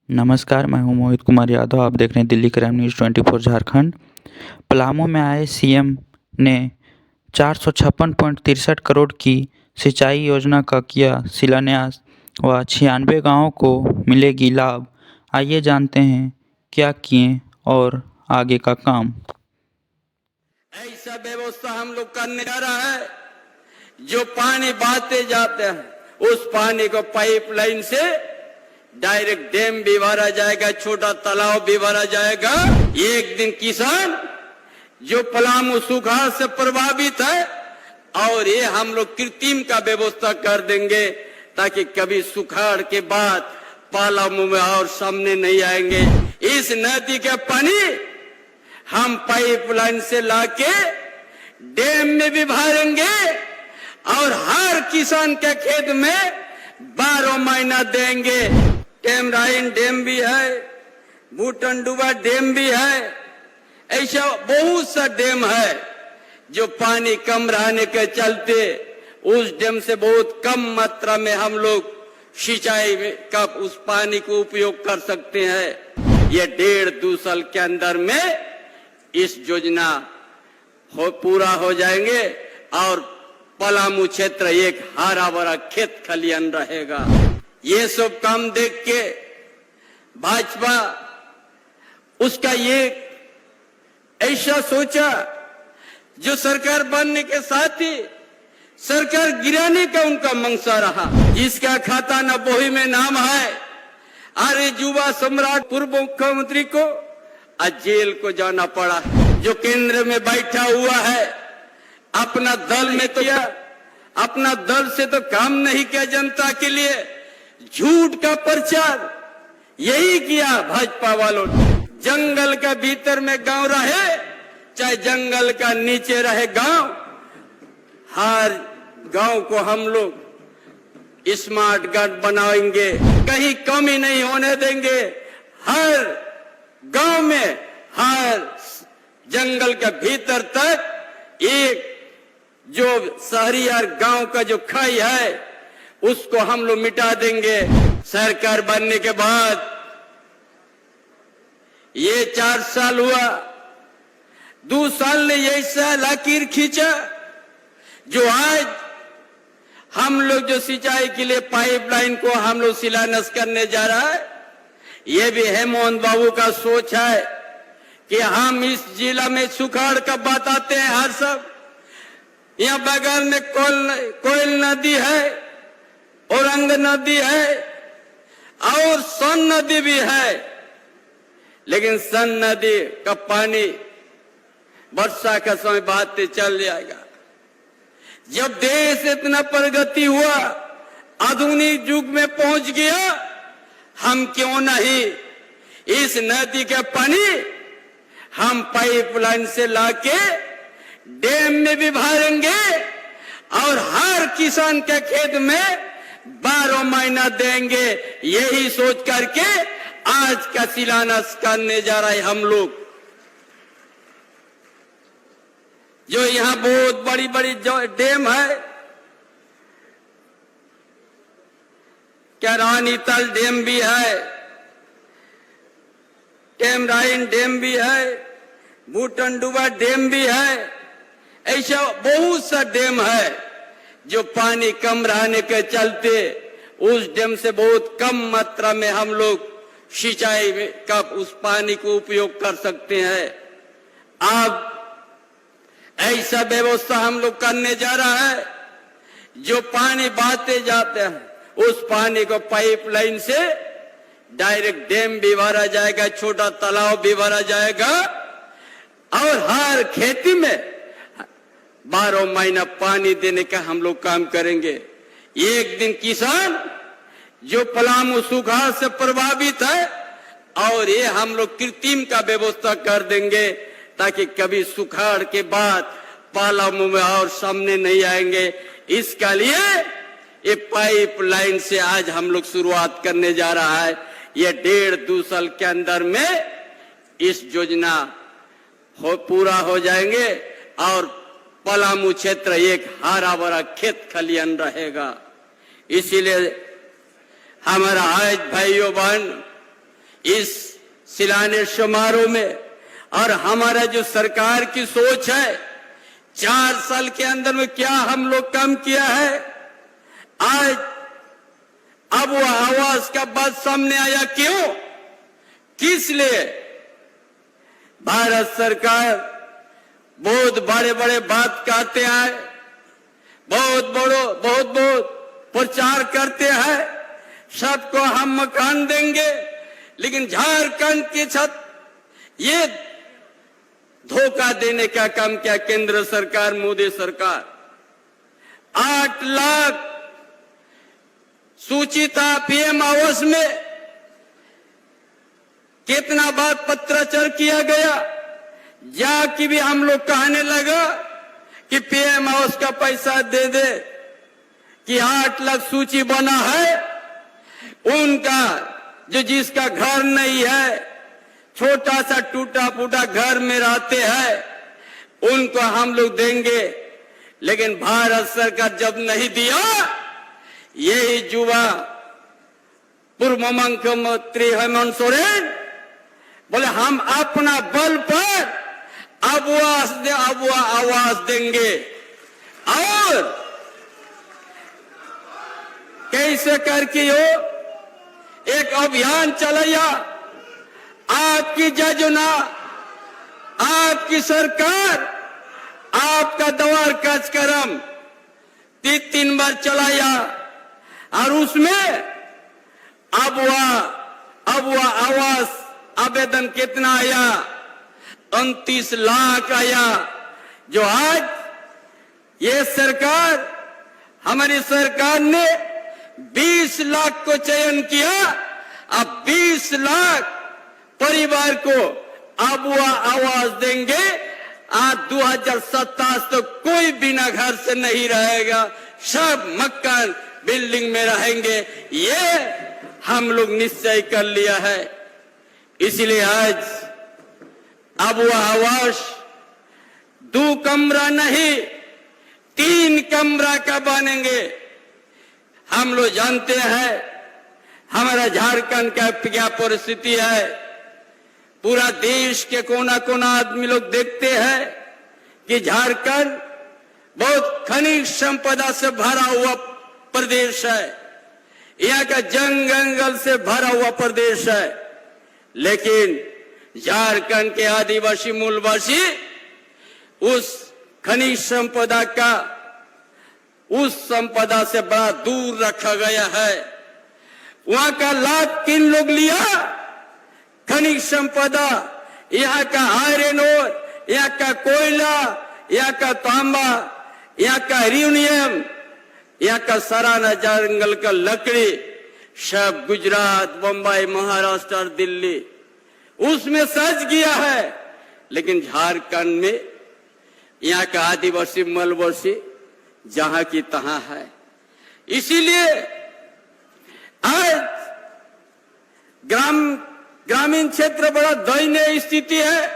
नमस्कार, मैं हूं मोहित कुमार यादव। आप देख रहे हैं दिल्ली क्राइम न्यूज़ 24 झारखंड। पलामू में आए सीएम ने 456.63 करोड़ की सिंचाई योजना का किया शिलान्यास व 96 गांवों को मिलेगी लाभ। आइए जानते हैं क्या किए और आगे का काम। ऐसा व्यवस्था हम लोग करने जा रहा है, जो पानी बहाते जाते हैं उस पानी को पाइपलाइन से डायरेक्ट डैम भी भरा जाएगा, छोटा तालाब भी भरा जाएगा। एक दिन किसान जो पलामू सुखाड़ से प्रभावित है, और ये हम लोग कृत्रिम का व्यवस्था कर देंगे ताकि कभी सुखाड़ के बाद पलामू में और सामने नहीं आएंगे। इस नदी का पानी हम पाइपलाइन से लाके डैम में भी भरेंगे और हर किसान के खेत में 12 महीना देंगे। टेमराइन डैम भी है, भूटनडुबा डैम भी है, ऐसा बहुत सा डैम है जो पानी कम रहने के चलते उस डैम से बहुत कम मात्रा में हम लोग सिंचाई का उस पानी को उपयोग कर सकते हैं। ये 1.5-2 साल के अंदर में इस योजना पूरा हो जाएंगे और पलामू क्षेत्र एक हरा भरा खेत खलियान रहेगा। ये सब काम देख के भाजपा उसका ये ऐसा सोचा, जो सरकार बनने के साथ ही सरकार गिराने का उनका मंशा रहा। जिसका खाता न बोही में नाम है, अरे युवा सम्राट पूर्व मुख्यमंत्री को आज जेल को जाना पड़ा। जो केंद्र में बैठा हुआ है, अपना दल में तो अपना दल से तो काम नहीं किया, जनता के लिए झूठ का प्रचार यही किया भाजपा वालों। जंगल के भीतर में गांव रहे, चाहे जंगल का नीचे रहे गांव, हर गांव को हम लोग स्मार्ट गार्ड बनाएंगे, कहीं कमी नहीं होने देंगे। हर गांव में, हर जंगल के भीतर तक एक जो शहरी और गांव का जो खाई है उसको हम लोग मिटा देंगे। सरकार बनने के बाद ये 4 साल हुआ, 2 साल ने ऐसा लकीर खींचा जो आज हम लोग जो सिंचाई के लिए पाइपलाइन को हम लोग शिलान्यास करने जा रहा है। ये भी है मोहन बाबू का सोच है कि हम इस जिला में सुखाड़ का बताते हैं हर सब। यहाँ बगल में कोयल नदी है, औरंग नदी है और सन नदी भी है, लेकिन सन नदी का पानी वर्षा का समय बहाते चल जाएगा। जब देश इतना प्रगति हुआ, आधुनिक युग में पहुंच गया, हम क्यों नहीं इस नदी का पानी हम पाइपलाइन से लाके डैम में भी भरेंगे और हर किसान के खेत में 12 महीना देंगे। यही सोच करके आज का शिलान्यास करने जा रहे हम लोग। जो यहाँ बहुत बड़ी बड़ी डैम है, क्या रानीताल डैम भी है, टेमराइन डैम भी है, भूटनडुबा डैम भी है, ऐसा बहुत सा डैम है जो पानी कम रहने के चलते उस डैम से बहुत कम मात्रा में हम लोग सिंचाई का उस पानी को उपयोग कर सकते हैं। अब ऐसा व्यवस्था हम लोग करने जा रहा है, जो पानी बहाते जाते हैं उस पानी को पाइपलाइन से डायरेक्ट डैम भी भरा जाएगा, छोटा तालाब भी भरा जाएगा और हर खेती में 12 महीना पानी देने का हम लोग काम करेंगे। एक दिन किसान जो पलामू सुखाड़ से प्रभावित है, और ये हम लोग कृत्रिम का व्यवस्था कर देंगे ताकि कभी सुखाड़ के बाद पलामू में और सामने नहीं आएंगे। इसका लिए ये पाइपलाइन से आज हम लोग शुरुआत करने जा रहा है। ये 1.5-2 साल के अंदर में इस योजना पूरा हो जाएंगे और पलामू क्षेत्र एक हरा भरा खेत खलियान रहेगा। इसीलिए हमारा आज भाइयों बहन इस शिलान्यास समारोह में। और हमारा जो सरकार की सोच है, 4 साल के अंदर में क्या हम लोग काम किया है, आज अब वो आवाज का बात सामने आया। क्यों, किस लिए? भारत सरकार बहुत बड़े बड़े बात कहते हैं, बहुत प्रचार करते हैं, सबको हम मकान देंगे, लेकिन झारखंड की छत, ये धोखा देने का काम किया केंद्र सरकार, मोदी सरकार। 8 लाख सूची था पीएम आवास में, कितना बार पत्राचार किया गया, जाके भी हम लोग कहने लगा कि पीएम आवास का पैसा दे दे, कि 8 लाख सूची बना है, उनका जो जिसका घर नहीं है, छोटा सा टूटा फूटा घर में रहते हैं, उनको हम लोग देंगे। लेकिन भारत सरकार जब नहीं दिया, यही युवा पूर्व मुख्यमंत्री हेमंत सोरेन बोले हम अपना बल पर आवास देंगे। और कैसे करके हो एक अभियान चलाया, आपकी योजना, आपकी सरकार, आपका द्वार कार्यक्रम 3 बार चलाया, और उसमें अब वह आवास आवेदन कितना आया, 29 लाख आया। जो आज ये सरकार, हमारी सरकार ने 20 लाख को चयन किया, अब 20 लाख परिवार को अब वह आवास देंगे। आज 2027 तो कोई बिना घर से नहीं रहेगा, सब मकान बिल्डिंग में रहेंगे, ये हम लोग निश्चय कर लिया है। इसलिए आज अब वह आवास 2 कमरा नहीं 3 कमरा का बनेंगे। हम लोग जानते हैं हमारा झारखंड का क्या परिस्थिति है, पूरा देश के कोना कोना आदमी लोग देखते हैं कि झारखंड बहुत खनिज संपदा से भरा हुआ प्रदेश है, यहाँ का जंगल से भरा हुआ प्रदेश है। लेकिन झारखंड के आदिवासी मूलवासी उस खनिज संपदा का, उस संपदा से बड़ा दूर रखा गया है। वहां का लाभ किन लोग लिया? खनिज संपदा, यहाँ का आयरन ओर, यहाँ का कोयला, यहाँ का तांबा, यहाँ का यूरेनियम, यहाँ का सराना जंगल का लकड़ी, सब गुजरात, बंबई, महाराष्ट्र और दिल्ली उसमें सज गया है। लेकिन झारखंड में यहाँ का आदिवासी मूलवासी जहां की तहां है। इसीलिए आज ग्रामीण क्षेत्र बड़ा दयनीय स्थिति है,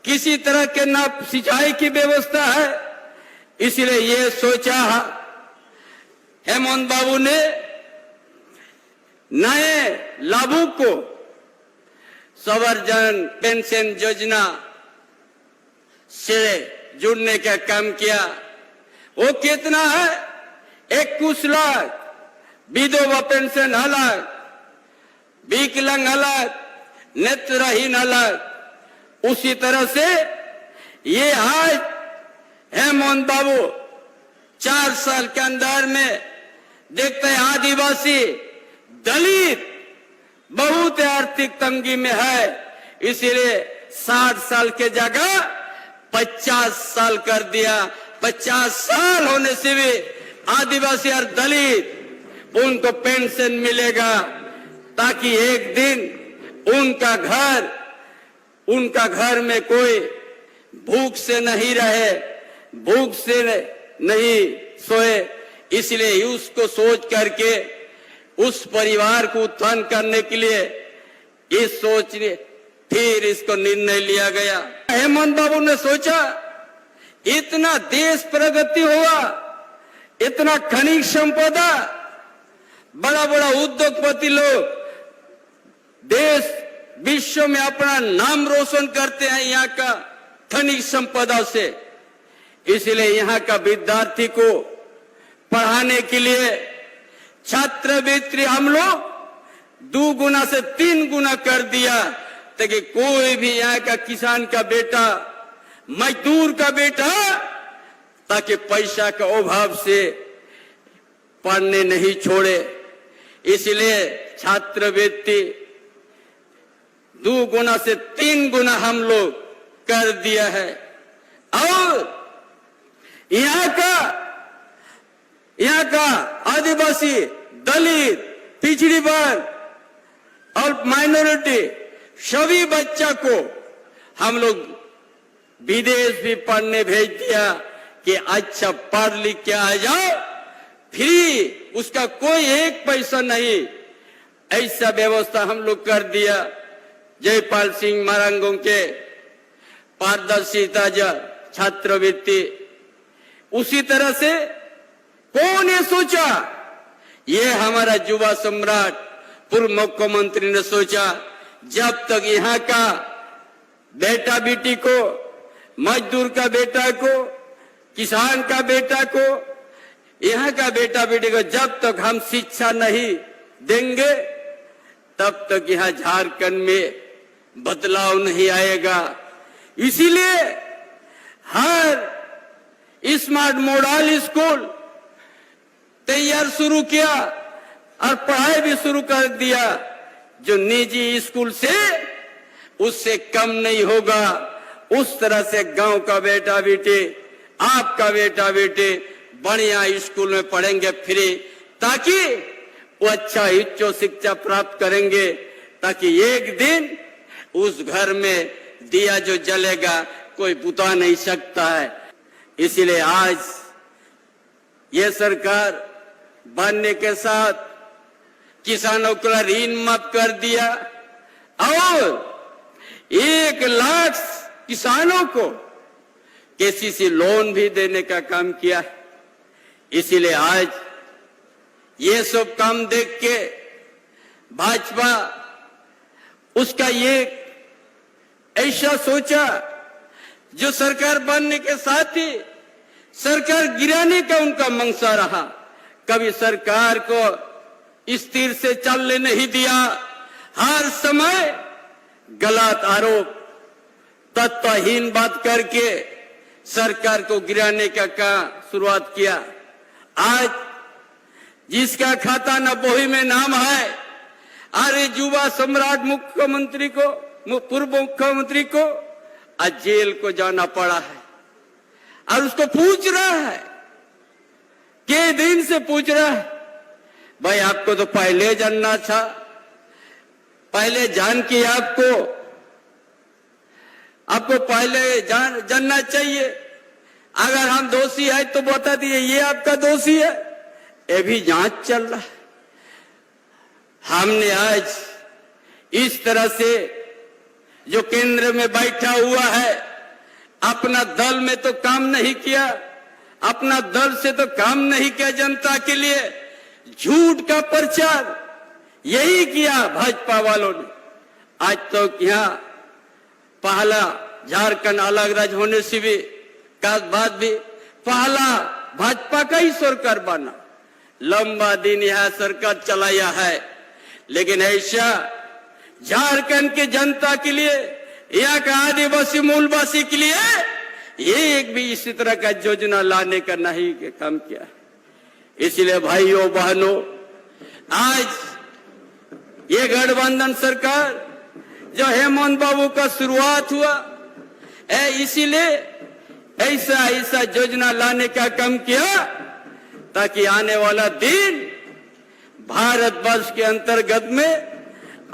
किसी तरह के न सिंचाई की व्यवस्था है। इसलिए ये सोचा हेमंत बाबू ने नए लाभुक को संवर्धन पेंशन योजना से जुड़ने का काम किया। वो कितना है? 21 लाख, विधवा पेंशन अलग, विकलांग अलग, नेत्रहीन अलग। उसी तरह से ये आज हेमंत बाबू 4 साल के अंदर में देखते हैं आदिवासी, दलित बहुत आर्थिक तंगी में है। इसीलिए 60 साल के जगह 50 साल कर दिया। 50 साल होने से भी आदिवासी और दलित उनको पेंशन मिलेगा, ताकि एक दिन उनका घर में कोई भूख से नहीं रहे, भूख से नहीं सोए। इसलिए उसको सोच करके उस परिवार को उत्थान करने के लिए इस सोच ने फिर इसको निर्णय लिया गया। हेमंत बाबू ने सोचा इतना देश प्रगति हुआ, इतना खनिज संपदा, बड़ा बड़ा उद्योगपति लोग देश विश्व में अपना नाम रोशन करते हैं यहाँ का खनिज संपदा से। इसलिए यहाँ का विद्यार्थी को पढ़ाने के लिए छात्रवृत्ति हम लोग 2 गुना से 3 गुना कर दिया, ताकि कोई भी यहाँ का किसान का बेटा, मजदूर का बेटा, ताकि पैसा का अभाव से पढ़ने नहीं छोड़े। इसलिए छात्रवृत्ति 2 गुना से 3 गुना हम लोग कर दिया है। और यहाँ का आदिवासी, दलित, पिछड़ी वर्ग और माइनॉरिटी सभी बच्चा को हम लोग विदेश भी पढ़ने भेज दिया कि अच्छा पढ़ लिख के आ जाओ, फ्री, उसका कोई एक पैसा नहीं, ऐसा व्यवस्था हम लोग कर दिया। जयपाल सिंह मरांगों के पारदर्शिता छात्रवृत्ति, उसी तरह से कौन ने सोचा, ये हमारा युवा सम्राट पूर्व मुख्यमंत्री ने सोचा, जब तक यहाँ का बेटा बेटी को, मजदूर का बेटा को, किसान का बेटा को, यहाँ का बेटा बेटी को जब तक हम शिक्षा नहीं देंगे, तब तक यहाँ झारखंड में बदलाव नहीं आएगा। इसीलिए हर स्मार्ट मॉडल स्कूल तैयार शुरू किया और पढ़ाई भी शुरू कर दिया, जो निजी स्कूल से उससे कम नहीं होगा। उस तरह से गांव का बेटा बेटे, आपका बेटा बेटे बढ़िया स्कूल में पढ़ेंगे फ्री, ताकि वो अच्छा उच्च शिक्षा प्राप्त करेंगे, ताकि एक दिन उस घर में दिया जो जलेगा कोई बुता नहीं सकता है। इसलिए आज ये सरकार बनने के साथ किसानों का ऋण माफ कर दिया और 1 लाख किसानों को केसीसी लोन भी देने का काम किया। इसीलिए आज ये सब काम देख के भाजपा उसका ये ऐसा सोचा, जो सरकार बनने के साथ ही सरकार गिराने का उनका मंशा रहा। कभी सरकार को स्थिर से चलने नहीं दिया, हर समय गलत आरोप, तथ्यहीन बात करके सरकार को गिराने का शुरुआत किया। आज जिसका खाता न बोही में नाम है, अरे युवा सम्राट मुख्यमंत्री को, पूर्व मुख्यमंत्री को आज जेल को जाना पड़ा है। और उसको पूछ रहा है, के दिन से पूछ रहा है, भाई आपको तो पहले जानना था, पहले जान के आपको पहले जानना चाहिए। अगर हम दोषी है तो बता दिए ये आपका दोषी है, ये भी जांच चल रहा है। हमने आज इस तरह से जो केंद्र में बैठा हुआ है, अपना दल में तो काम नहीं किया, अपना दल से तो काम नहीं किया, जनता के लिए झूठ का प्रचार यही किया भाजपा वालों ने। आज तो यहाँ पहला झारखंड अलग राज्य होने से भी का बाद भी पहला भाजपा का ही सरकार बना, लंबा दिन यह सरकार चलाया है। लेकिन ऐसा झारखंड के जनता के लिए, यहाँ का आदिवासी मूलवासी के लिए एक भी इसी तरह का योजना लाने का नहीं काम किया। इसलिए भाइयों बहनों, आज ये गठबंधन सरकार जो हेमंत बाबू का शुरुआत हुआ है, इसीलिए ऐसा योजना लाने का काम किया, ताकि आने वाला दिन भारतवर्ष के अंतर्गत में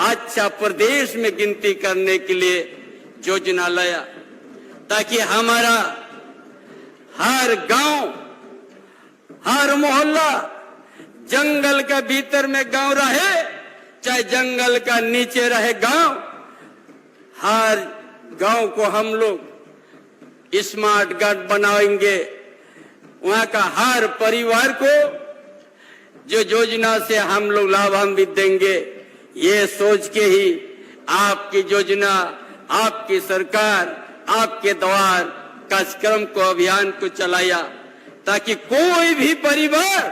अच्छा प्रदेश में गिनती करने के लिए योजना लाया, ताकि हमारा हर गांव, हर मोहल्ला, जंगल का भीतर में गांव रहे, चाहे जंगल का नीचे रहे गांव, हर गांव को हम लोग स्मार्ट गार्ड बनाएंगे। वहां का हर परिवार को जो योजना से हम लोग लाभान्वित देंगे, ये सोच के ही आपकी योजना, आपकी सरकार, आपके द्वार कार्यक्रम को, अभियान को चलाया, ताकि कोई भी परिवार,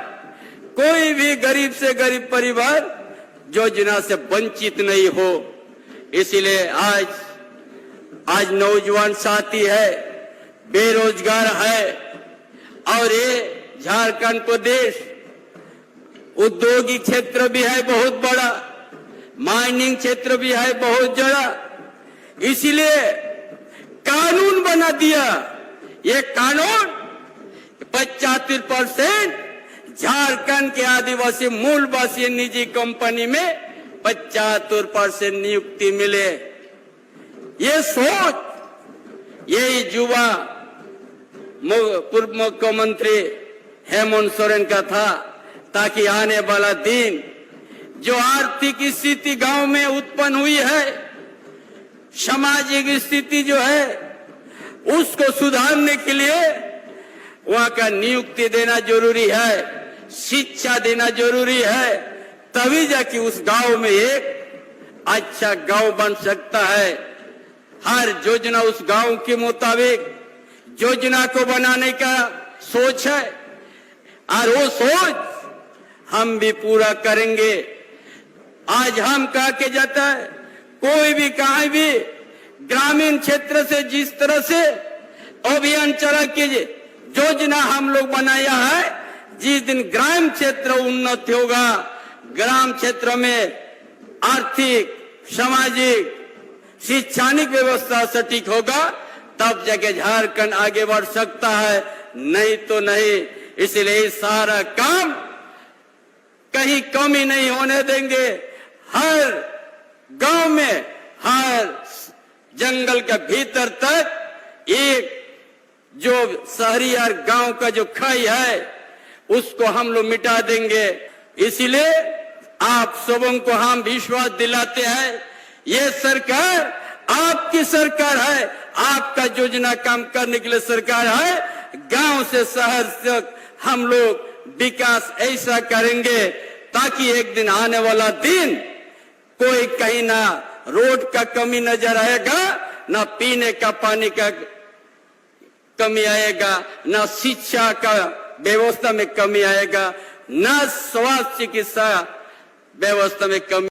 कोई भी गरीब से गरीब परिवार योजना से वंचित नहीं हो। इसलिए आज नौजवान साथी है, बेरोजगार है, और ये झारखंड प्रदेश औद्योगिक क्षेत्र भी है बहुत बड़ा, माइनिंग क्षेत्र भी है बहुत बड़ा। इसलिए कानून बना दिया। ये कानून 75% झारखंड के आदिवासी मूलवासी निजी कंपनी में 75% नियुक्ति मिले। ये सोच यही युवा पूर्व मुख्यमंत्री हेमंत सोरेन का था, ताकि आने वाला दिन जो आर्थिक स्थिति गांव में उत्पन्न हुई है, सामाजिक स्थिति जो है, उसको सुधारने के लिए वहां का नियुक्ति देना जरूरी है, शिक्षा देना जरूरी है, तभी जाके उस गांव में एक अच्छा गांव बन सकता है। हर योजना उस गांव के मुताबिक योजना को बनाने का सोच है, और वो सोच हम भी पूरा करेंगे। आज हम कहा के जाता है, कोई भी कहीं भी ग्रामीण क्षेत्र से जिस तरह से अभियान चला के योजना हम लोग बनाया है, जिस दिन ग्राम क्षेत्र उन्नत होगा, ग्राम क्षेत्र में आर्थिक, सामाजिक, शैक्षणिक व्यवस्था सटीक होगा, तब जाके झारखंड आगे बढ़ सकता है, नहीं तो नहीं। इसलिए सारा काम कहीं कमी नहीं होने देंगे। हर गांव में, हर जंगल के भीतर तक एक जो शहरी और गांव का जो खाई है, उसको हम लोग मिटा देंगे। इसलिए आप सबों को हम विश्वास दिलाते हैं, ये सरकार आपकी सरकार है, आपका योजना काम करने के लिए सरकार है। गांव से शहर तक हम लोग विकास ऐसा करेंगे, ताकि एक दिन आने वाला दिन कोई कहीं ना रोड का कमी नजर आएगा, ना पीने का पानी का कमी आएगा, ना शिक्षा का व्यवस्था में कमी आएगा, ना स्वास्थ्य चिकित्सा व्यवस्था में कमी